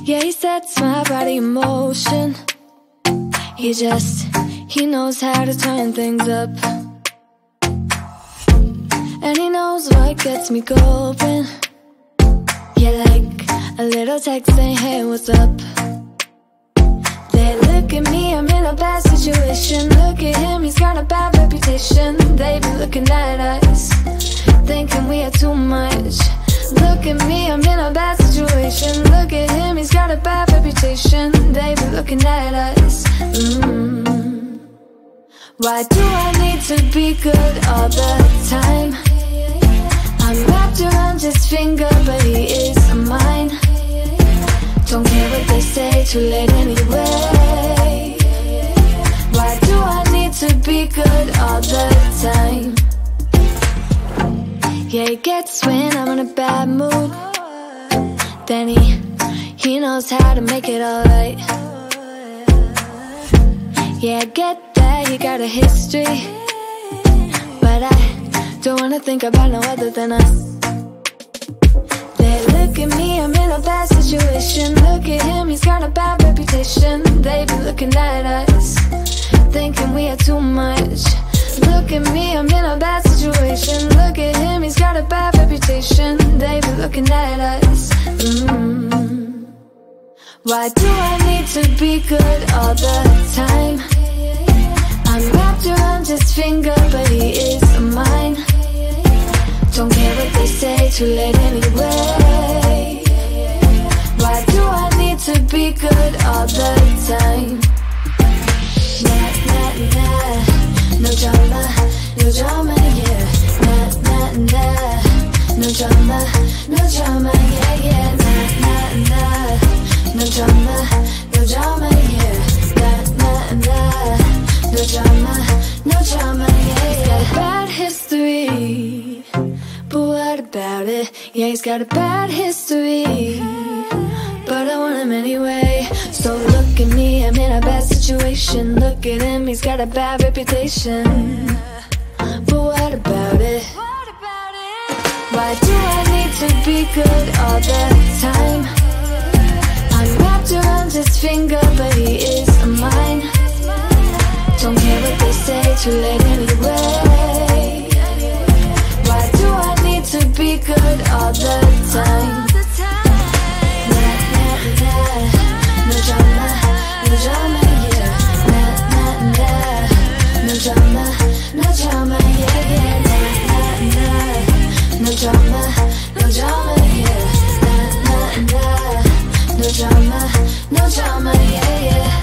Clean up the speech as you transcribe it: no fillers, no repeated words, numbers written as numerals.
Yeah, he sets my body in motion. He knows how to turn things up. And he knows what gets me going. Yeah, like a little text saying, hey, what's up? They look at me, I'm in a bad situation. Look at him, he's got a bad reputation. They be looking at us, thinking we are too much. Look at me, I'm in a bad situation. Look at him, he's got a bad reputation. They be looking at us. Why do I need to be good all the time? I'm wrapped around his finger, but he is mine. Don't care what they say, too late anyway. Why do I need to be good all the time? Yeah, he gets when I'm in a bad mood. Then he knows how to make it alright. Yeah, I get that he got a history, but I don't wanna think about no other than us. They look at me, I'm in a bad situation. Look at him, he's got a bad reputation. They be looking at us, thinking we are too much. Look at me, I'm in a bad situation. Look at him, he's got a bad reputation. They be looking at us. Why do I need to be good all the time? I'm wrapped around his finger, but he is mine. Don't care what they say, too late anyway. Why do I need to be good all the time? Nah, nah, nah. No drama, no drama, yeah. Nah, nah, nah. No drama, no drama, yeah, yeah. Nah, nah, nah. No drama, no drama, yeah. Nah, nah, nah. No drama, no drama, yeah, yeah. Bad history, but what about it? Yeah, he's got a bad history, but I want him anyway. So look at me, I'm in a bad situation. Look at him, he's got a bad reputation, but what about it? Why do I need to be good all the time? I'm wrapped wrapped around his finger, but he is mine. Don't care what they say, too late anyway. Why do I need to be good all the time? Nah, nah, nah. No drama, no drama, yeah. Nah, nah, nah. No drama, no drama, yeah, yeah. Nah, nah, nah. No drama, no drama, yeah. Nah, nah, nah. No drama, no drama, yeah, yeah.